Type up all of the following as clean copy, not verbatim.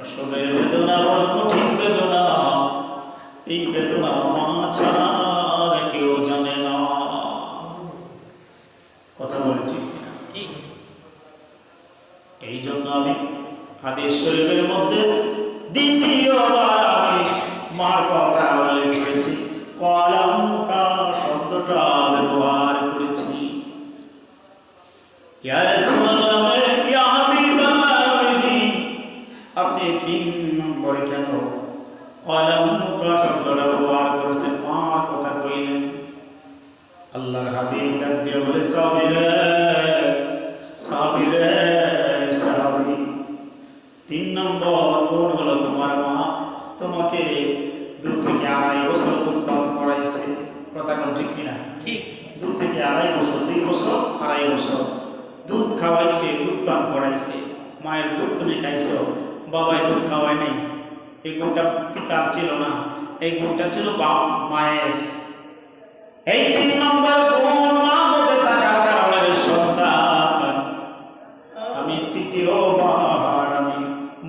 প্রসবের বেদনা বড় কঠিন বেদনা। এই বেদনা মা ছাড়া আর কেউ জানে না। কথা বলে ঠিক না? এই জন্য আমি হাদিস শরীফের মধ্যে দ্বিতীয়বার আমি মার কথা উল্লেখ করেছি, কলামকা শব্দটা ব্যবহার করেছি। ইয়া রাসূলুল্লাহ, ইয়া হাবিবাল্লাহ, নবীজি আপনি 3 নম্বরে কেন কলামকা শব্দটা ব্যবহার করেছেন? মার কথা কইলেন। আল্লাহর হাবিব ডাক দিয়ে বলে, সাবিরে সাবিরে সাবি। 3 নম্বর গুণ হলো তোমার মা তোমাকে 2 থেকে 2.5 বছর দুধ পান করাইছে। কথা কোন ঠিক কিনা? ঠিক। 2 থেকে 2.5 বছর, 2 বছর 2.5 বছর দুধ খাওয়াইছে, দুধ পান করাইছে। মায়ের দুধ তুমি খাইছো, বাবাই দুধ খাওয়ায় নাই। এই গুণটা পিতার ছিল না, এই গুণটা ছিল মায়ের। এই 3 নম্বর গুণ মা হতে থাকার কারণে সন্তান আমি তৃতীয়বার আমি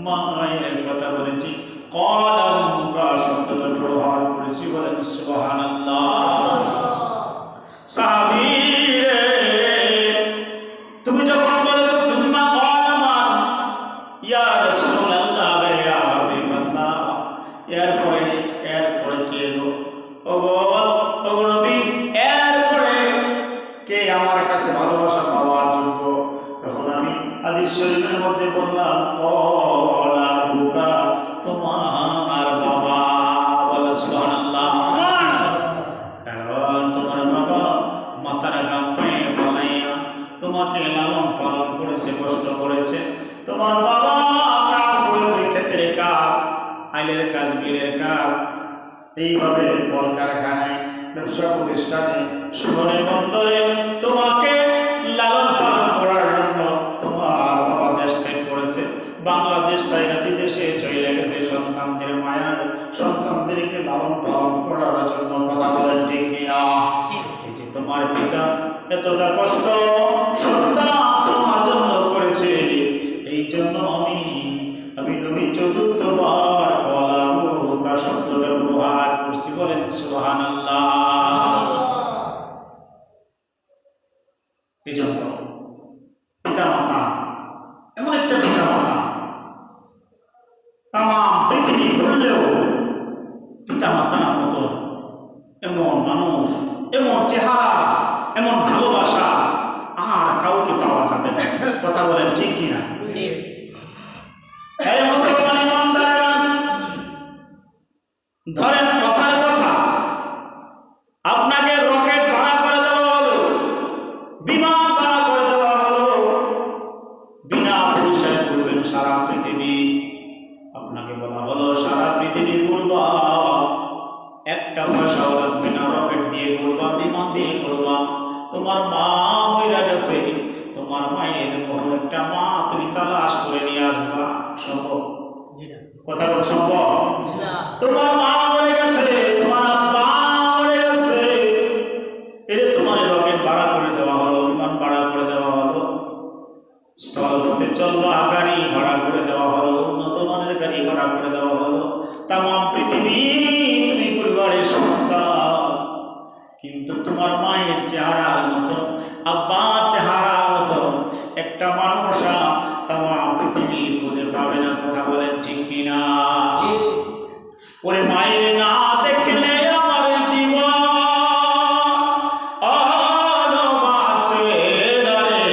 মায়ের কথা বলেছি, কলামকা শব্দটা ব্যবহার করেছি। বলেন সুবহানাল্লাহ। সাহাবীরে তুমি যখন বলেছো সুন্নাহ কলামান ইয়া রাসূলুল্লাহ ইয়া হাবিবাল্লাহ, এরপরে কে গো? ওগো নবী, এরপরে কে আমার কাছে ভালোবাসা পাওয়ার যোগ্য? তখন আমি হাদিস শরীফের মধ্যে বললাম, কলাবুকা তোমার বাবা। বলে সুবহানাল্লাহ। কারণ তোমার বাবা মাথার ঘাম পায়ে ফলাইয়া তোমাকে লালন পালন করেছে, কষ্ট করেছে। তোমার বাবা কাজ করেছে, ক্ষেতের কাজ, আইলের কাজ, বিলের কাজ, এইভাবে কলকারখানায়, ব্যবসা প্রতিষ্ঠানে, শহরে, বন্দরে তোমাকে লালন পালন করার জন্য তোমার বাবা দেশ ত্যাগ করেছে। বাংলাদেশ তাইরা বিদেশে চলে গেছে সন্তানদের মায়া, সন্তানদেরকে লালন পালন করার জন্য। কথা বলেন ঠিক কিনা? এই যে তোমার পিতা এতটা কষ্ট সন্তান তোমার জন্য করেছে, এই জন্য আমি নবী 4বার কলামকা শব্দটা ব্যবহার করছি। বলেন সুবহানাল্লাহ। এই জন্য পিতা মাতা এমন একটা পিতা মাতা, তাম পৃথিবী ঘুরলেও পিতা মাতার মতো এমন মানুষ, এমন চেহারা, এমন ভালোবাসা আর কাউকে পাওয়া যাবে না। কথা বলেন ঠিক কিনা? ধরেন কথার কথা, আপনাকে রকেট ভাড়া করে দেওয়া হলো, বিমান ভাড়া করে দেওয়া হলো, বিনা পয়সায় ঘুরবেন সারা পৃথিবী। আপনাকে বলা হলো সারা পৃথিবী ঘুরবা, 1 পয়সাও লাগবে না, রকেট দিয়ে ঘুরবা, বিমান দিয়ে ঘুরবা। তোমার মা মইরা গেছে, তোমার মায়ের বড় একটা মা তুমি তালাশ করে নিয়ে আসবা। সম্ভব? কথা বল, সম্ভব? তোমার মা মরে গেছে, তোমার আব্বা মরে গেছে, এরে তোমার রকেট ভাড়া করে দেওয়া হলো, বিমান ভাড়া করে দেওয়া হলো, স্থলপথে চলবা গাড়ি ভাড়া করে দেওয়া হলো, উন্নত মানের গাড়ি ভাড়া করে দেওয়া হলো। তাম পৃথিবী তুমি ঘুরবারে সন্তান, কিন্তু তোমার মায়ের চেহারার মতো, আব্বার চেহারার মতো একটা মানুষ তাম পৃথিবী খুঁজে পাবে না। কথা বলেন ঠিক কিনা? ওরে মায়ের না দেখলে আমার জীবন বাঁচে না রে।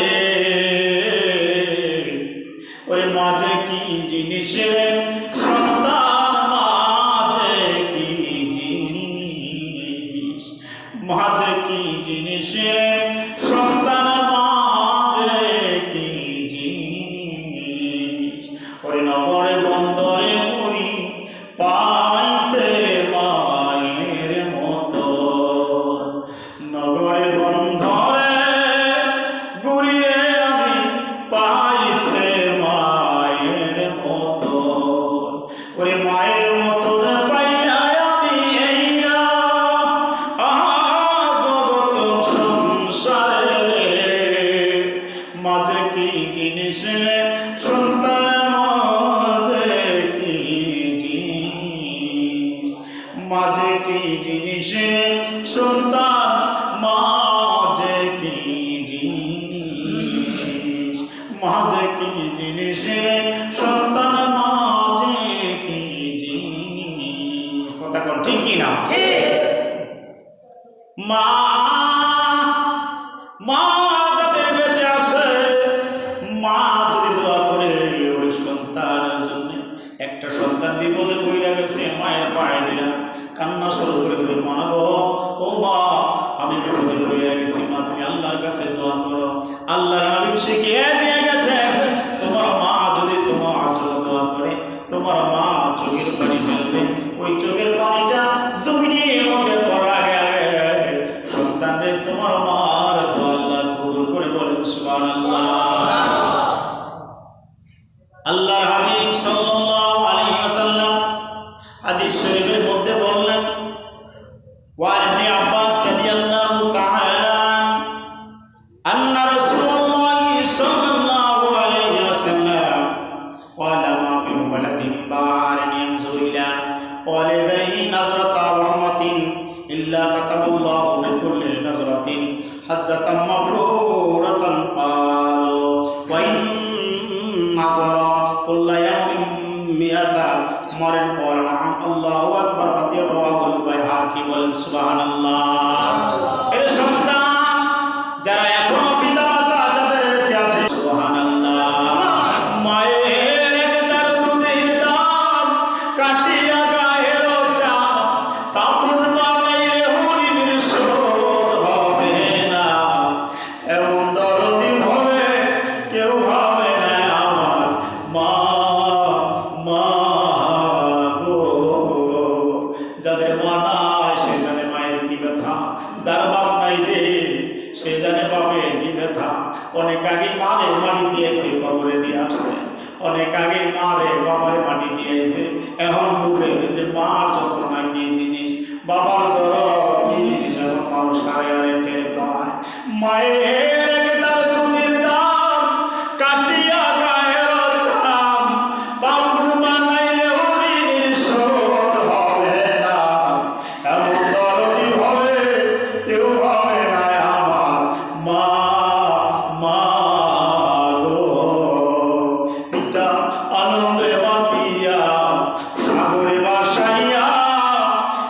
ওরে মাঝে কি জিনিস রে সন্তান, মাঝে কি জিনিস, মাঝে কি জিনিস রে সন্তান, মাঝে কি জিনিস। ওরে নগরে বন্দরে ঘুরি পাইতে মায়ের মতো, নগরে বন্দরে ঘুরি রে আমি পাইতে মায়ের মতো। ওরে মায়ের মতো পাইয়া আমি এই না জগৎ সংসারে রে, মাঝে কি জিনিস রে সন্তান, মাঝে মা মা যাদের বেঁচে আছে, মা যদি দোয়া করে ওই সন্তানের জন্য, একটা সন্তান বিপদে পড়ে গেছে, মায়ের পায়ে দিলাম কান্না শুরু করে দেবে, মা গো, ও মা আমি বিপদে পড়ে গেছি, মা তুমি আল্লাহর কাছে দোয়া করো। আল্লাহর হাবিব শিখিয়ে দিয়ে গেছে, তোমার মা যদি তোমার জন্য দোয়া করে, তোমার মা চোখের পানি ফেলবে, ওই চোখের পানিটা জমিনের মধ্যে পড়ার আগে আগে সন্তানরে তোমার মার দোয়া আল্লাহ কবুল করে, বলেন সুবহানাল্লাহ। আল্লাহর হাবিব সাল্লাল্লাহু আলাইহি ওয়াসাল্লাম হাদিস শরীফের মধ্যে বললেন, ওয়া ইবনে আব্বাস রাদিয়াল্লাহু তাআলা আন্না রাসূলুল্লাহ সাল্লাল্লাহু আলাইহি ওয়াসাল্লাম ক্বালা মা মিন ওয়ালাদিন বা'আন ইয়ানজুরু ইলা ওয়ালিদাইহি নাযরাতা রাহমাতিন ইল্লা কাতাবাল্লাহু বিকুল্লি নাযরাতিন হাজ্জাতাম মাবরুরাতান ক্বালু ওয়া ইন নাযরা কুল্লা ইয়াউমিন মিয়াতা মারান ক্বালা না'আম আল্লাহু আকবার হাদিস রাওয়াহুল বাইহাকি, বলেন সুবহানাল্লাহ। এর সন্তান যারা এখনো পিতা মাতা যাদের বেঁচে আছে, সুবহানাল্লাহ, মায়ের একদার দুধের দাম কাটিয়া গায়ের চাপ, কাপড় বানাইলে হরিণের শোধ হবে না, এমন দরদি হবে কেউ হবে না আমার মা। মা গো, যাদের মা নাই সে জানে মায়ের কি ব্যথা, যার বাপ নাই রে সে জানে বাপের কি ব্যথা। অনেক আগে মারে মাটি দিয়েছে, কবরে দিয়ে আসছে, অনেক আগে মারে বাবারে মাটি দিয়েছে, এখন বুঝে যে মার যন্ত্রণা কি জিনিস, বাবার দরদ কি জিনিস, এখন মানুষ কারে আরে টের পায়। মায়ের একদার দুধের দাম কাটিয়া গায়ের চাম, বাবুর বানাইলে হরিণের শোধ হবে না, এমন দরদি হবে কেউ হবে না আমার মা। মা গো, পিতা আনন্দে মাতিয়া সাগরে বাসাইয়া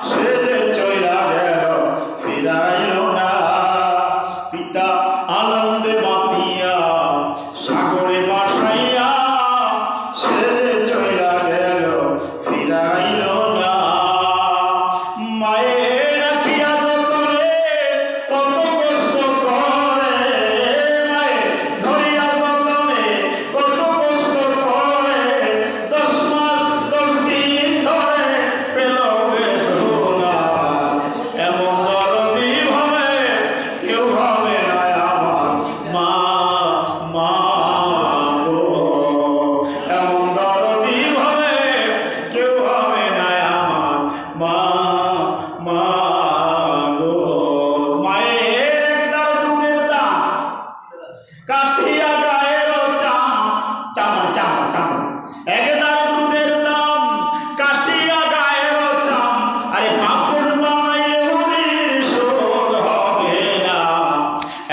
সে যে চইলা গেল ফিরাইল না, পিতা আনন্দে মাতিয়া সাগরে বাসাইয়া সে যে চইলা গেল ফিরাইল না। মায়ের রাখিয়া যতনে কত কষ্ট করে, মায়ের ধরিয়া যতনে কত কষ্ট করে, 10 মাস 10 দিন ধরে পেল বেদনা, এমন দরদি হবে কেউ হবে না আমার মা। মা গো, এমন দরদি হবে কেউ হবে না আমার মা। মা গো, মায়ের একদার দুধের দাম কাটিয়া গায়ের চাম, একদার দুধের দাম কাটিয়া গায়ের চাম, আরে কাপড় বানাইলে হরিণের শোধ হবে না,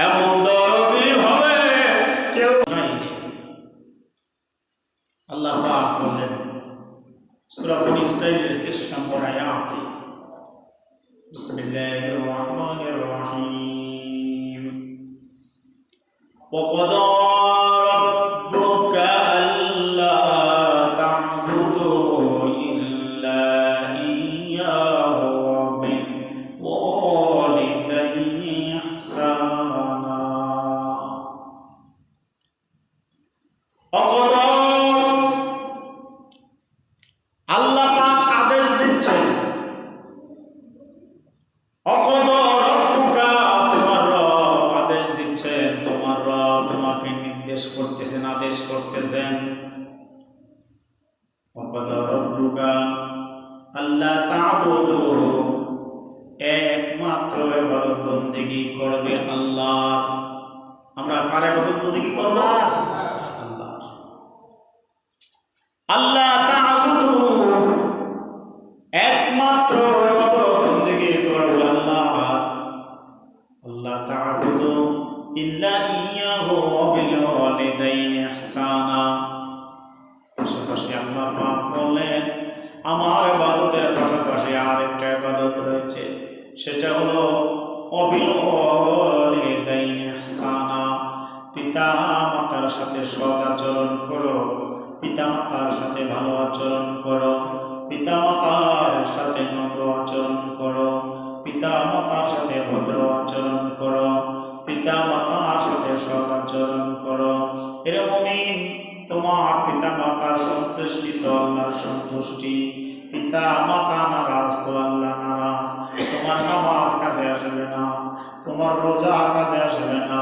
এমন দরদি হবে কেউ নাই। আল্লাহ পাক বললেন সূরা বনী ইসরাঈলের 23 নম্বর আয়াতে, বিসমিল্লাহির রহমানির রহিম, وقضى ربك ألا تعبدوا إلا إياه وبالوالدين إحسانا। وقضى আল্লাহ পাক আদেশ দিচ্ছেন, অকদা রব্বুকা, তোমার রব আদেশ দিচ্ছেন, তোমার রব তোমাকে নির্দেশ করতেছেন, আদেশ করতেছেন। অকদা রব্বুকা আল্লা তা'বুদু, একমাত্র ইবাদত বন্দেগী করবে আল্লাহ। আমরা কার ইবাদত বন্দেগী করব? আল্লাহ। আল্লাহ তা'বুদু, একমাত্র ইবাদত বন্দেগী করবে আল্লাহ। আল্লাহ তা'বুদু ইল্লা ইয়্যাহু ওয়া বিল ওয়ালিদাইনি ইহসানা। পাশাপাশি আল্লাহ পাক বলেন, আমার ইবাদতের পাশাপাশি আরেকটা ইবাদত রয়েছে, সেটা হলো অবিল ওয়ালিদাইনি ইহসানা, পিতা মাতার সাথে সৎ আচরণ করো, পিতা মাতার সাথে ভালো আচরণ করো, পিতা মাতার সাথে নম্র আচরণ করো, পিতা মাতার সাথে ভদ্র আচরণ করো, পিতা মাতার সাথে সৎ আচরণ করো। এরে মুমিন, তোমার পিতা মাতার সন্তুষ্টি তো আল্লাহর সন্তুষ্টি, পিতা মাতা নারাজ তো আল্লাহ নারাজ। তোমার নামাজ কাজে আসবে না, তোমার রোজা কাজে আসবে না,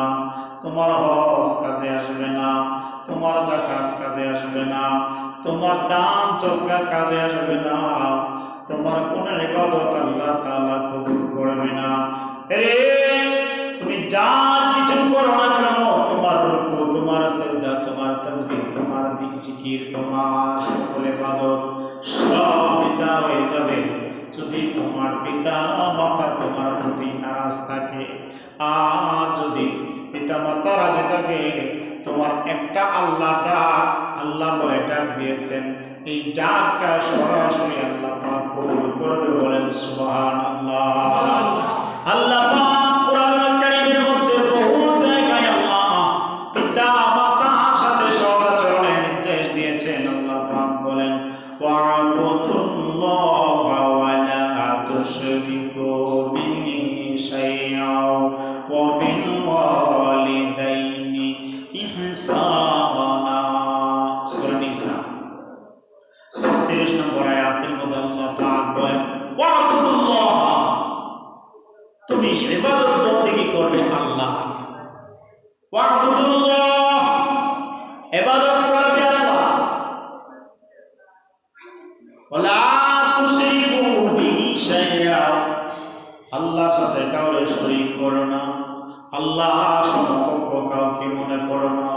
তোমার হজ কাজে আসবে না, তোমার যাকাত কাজে আসবে না, তোমার দান সদকা কাজে আসবে না, তোমার কোন ইবাদত আল্লাহ তাআলা কবুল করবে না। রে তুমি যা কিছু করো না কেন, তোমার রুকু, তোমার সিজদা, তোমার তাসবিহ, তোমার জিকির, তোমার সকল ইবাদত সব পিতা হয়ে যাবে যদি তোমার পিতা মাতা তোমার প্রতি নারাজ থাকে। আর যদি পিতা মাতা রাজি থাকে, তোমার একটা আল্লাহ ডাক, আল্লাহ বলে ডাক দিয়েছেন, এই ডাকটা সরাসরি আল্লাহ পাক কবুল করবে। বলেন সুবহানাল্লাহ। আল্লাহ পাক কোরআনুল কারীমের মধ্যে বহু জায়গায় আল্লাহ পিতা মাতার সাথে সৎ আচরণের নির্দেশ দিয়েছেন। আল্লাহ পাক বলেন ওয়া'বুদুল্লাহা ওয়া লা তুশরিকু বিহি শাইআন ওয়া বিল ওয়ালিদাইনি ইহসানা। সূরা নিসা 36 নম্বর আয়াতের মধ্যে আল্লাহ পাক বলেন ওয়া'বুদুল্লাহ, তুমি ইবাদত বন্দেগী করবে আল্লাহ। ওয়া'বুদুল্লাহ, ইবাদত করবে আল্লাহ। ওয়ালা তুশরিকু বিহি শাইআ, আল্লাহর সাথে কাউকে শরীক করো না, আল্লাহ সমকক্ষ কাউকে মনে করো না,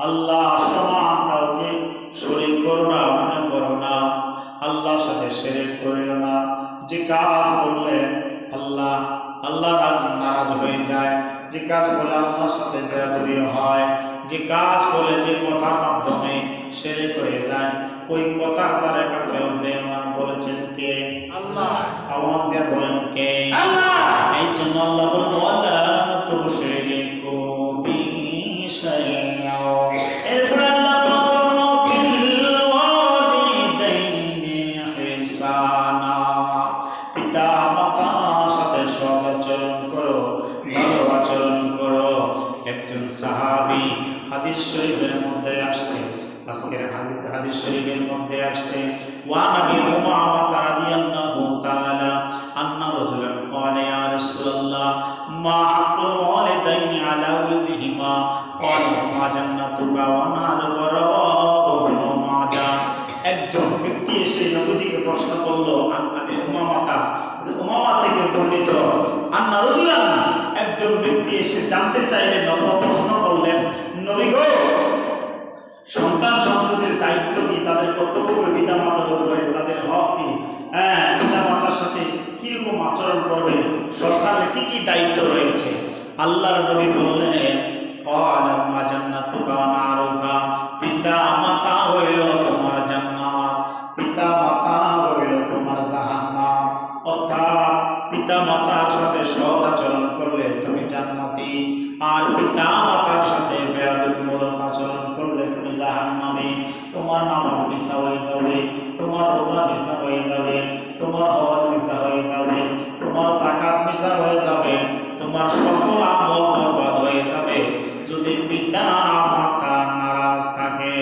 আল্লাহ সমান কাউকে শরীক করো না, মনে করো না, আল্লাহর সাথে শিরক করো না। যে কাজ করলে আল্লাহ নারাজ হয়ে যায়, যে কাজ করলে আল্লাহর সাথে বেয়াদবি হয়, যে কাজ করলে যে কথার মাধ্যমে শিরক হয়ে যায়, ওই কথার দ্বারা কাছেও যেও না। বলেছেন কে? আল্লাহ। আওয়াজ দিয়ে বলেন কে? আল্লাহ। এই জন্য আল্লাহ বলেন ওয়ালা তুশরিকু বিহি শাইআ। এরপর আল্লাহ বলেন বিল ওয়ালিদাইনি ইহসানা, পিতা মাতার সাথে সৎ আচরণ করো, ভালো আচরণ করো। একজন সাহাবী, হাদিস শরীফের মধ্যে আসছে, আজকের হাদিস শরীফের মধ্যে আসছে, ওয়া নবী উমামা রাদিয়াল্লাহু তাআলা আন্না রাজুলান ক্বালা ইয়া রাসূলুল্লাহ মা হাক্কুল ওয়ালিদাইনি আলা ওয়ালিদিহিমা ক্বালা মা জান্নাতুকা ওয়া নারুকা রাওয়াহু ইবনু মাজাহ। একজন ব্যক্তি এসে নবীজিকে প্রশ্ন করলো, উমামা থেকে বর্ণিত, আন্না রাজুলান, একজন ব্যক্তি এসে জানতে চাইলেন, প্রশ্ন করলেন, নবী গো, সন্তান সন্ততির দায়িত্ব কি, তাদের কর্তব্য কি পিতা মাতার উপরে, তাদের হক কি, পিতা মাতার সাথে কিরকম আচরণ করবে, সন্তানের কি কি দায়িত্ব রয়েছে। আল্লাহর নবী বললেন ক্বালা মা জান্নাতুকা ওয়া নারুকা, পিতা মাতা হইল তোমার জান্নাত, পিতা মাতা হইল তোমার জাহান্নাম। অর্থাৎ পিতা মাতার সাথে সৎ আচরণ করলে তুমি জান্নাতি, আর পিতা মাতার সাথে বেয়াদবিমূলক আচরণ করলে তুমি জাহান্নামী। তোমার নামাজ মিছা হয়ে যাবে, তোমার রোজা মিছা হয়ে যাবে, তোমার হজ মিছা হয়ে যাবে, তোমার যাকাত মিছা হয়ে যাবে, তোমার সকল আমল বরবাদ হয়ে যাবে যদি পিতা মাতা নারাজ থাকে।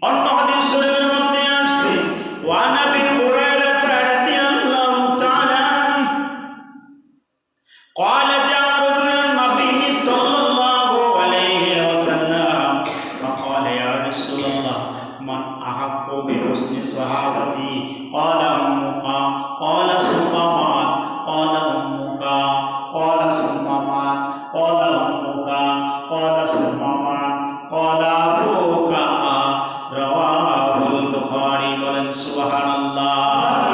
অন্য হাদিস শরীফের মধ্যে আসছে, ওয়া নবী হুরায়রা রাদিয়াল্লাহু তাআলা قال جاء رجل النبي صلى الله عليه وسلم فقال يا رسول الله من أحق بحسن صحابتي قال أمك قال ثم من قال أمك قال ثم من قال أمك قال ثم من قال أبوك رواه البخاري বলেন সুবহানাল্লাহ।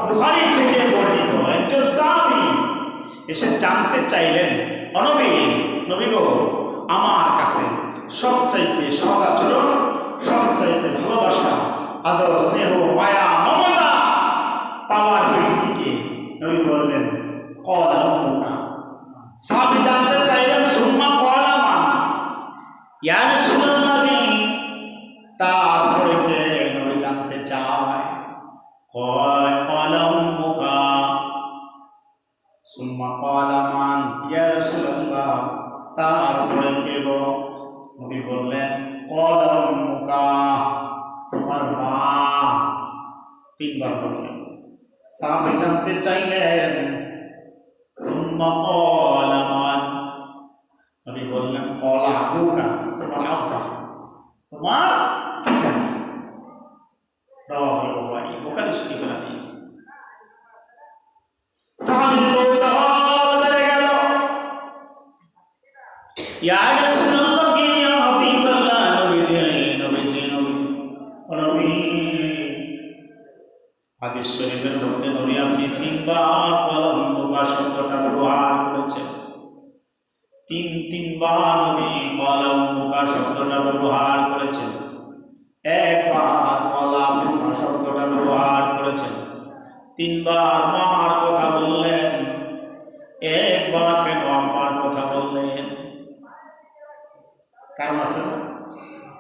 বুখারী থেকে বর্ণিত একজন সাহাবী এসে জানতে চাইলেন, নবী গো, আমার কাছে সবচাইতে সৎ আচরণ, সবচাইতে ভালোবাসা, আদর, স্নেহ, মায়া, মমতা পাওয়ার ব্যক্তিকে। নবী বললেন ক্বালা উম্মুকা, قال أمك ثم قال من يا رسول الله তারপরে কে গো? নবী বললেন قال أمك তোমার মা। তিনবার বললেন। সাহাবী জানতে চাইলেন ثم قال من নবী বললেন قال أبوك তোমার আব্বা, তোমার পিতা। রাওয়াহুল বুখারী, বুখারী শরীফের হাদিস। সাহাবীর কৌতূহল বেড়ে গেল। ইয়া রাসূলুল্লাহ, ইয়া হাবিবাল্লাহ, নবীজি নবীজি নবী। হাদিস শরীফের মধ্যে নবী আপনি তিনবার কলম্বুকা শব্দটা ব্যবহার করেছেন। তিনবার নবী কলম্বুকা শব্দটা ব্যবহার করেছেন। একবার কলাম্বুকা শব্দটা ব্যবহার করেছেন। তিনবার মার কথা বললেন। একবার কেন আম্মার কথা বললেন? কারণ আছে না?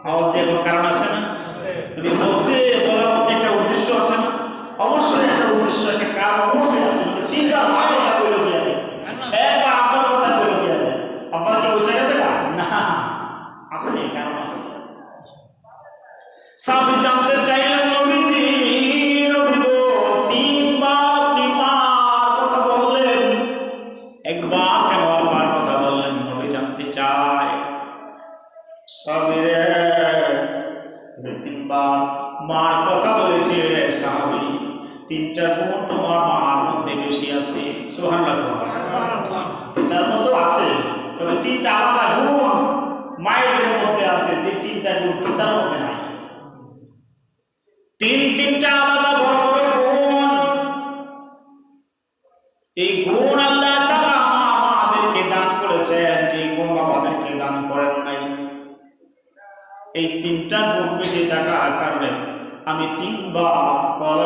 আওয়াজ দিয়ে কারণ আছে না? নবী বলছে, বলার মধ্যে একটা উদ্দেশ্য আছে না? অবশ্যই একটা উদ্দেশ্য, একটা কারণ অবশ্যই আছে। তিনবার মার কথা কইল কি আগে? একবার আব্বার কথা কইল কি আগে? আব্বার কি বুঝে গেছে না? আছে, কারণ আছে। সাহাবী জানতে চাইলেন নবীজি নবী গো, তিনবার আপনি মার কথা বললেন, একবার কেন আব্বার কথা বললেন? নবী জানতে চায়। সাহাবীরে তিনবার মার কথা বলেছি রে সাহাবী, তিনটা গুণ তোমার মার মধ্যে বেশি আছে। সুবহানাল্লাহ। পিতার মধ্যেও আছে, তবে তিনটা আলাদা গুণ মায়েদের মধ্যে আছে, যে তিনটা গুণ পিতার মধ্যে নাই। তিনটা আলাদা বড় বড় গুণ। এই গুণ আল্লাহ তাআলা আমাদেরকে দান করেছেন, যে গুণ বাবাদেরকে দান করেন নাই। এই তিনটা গুণ বেশি থাকার কারণে আমি তিনবার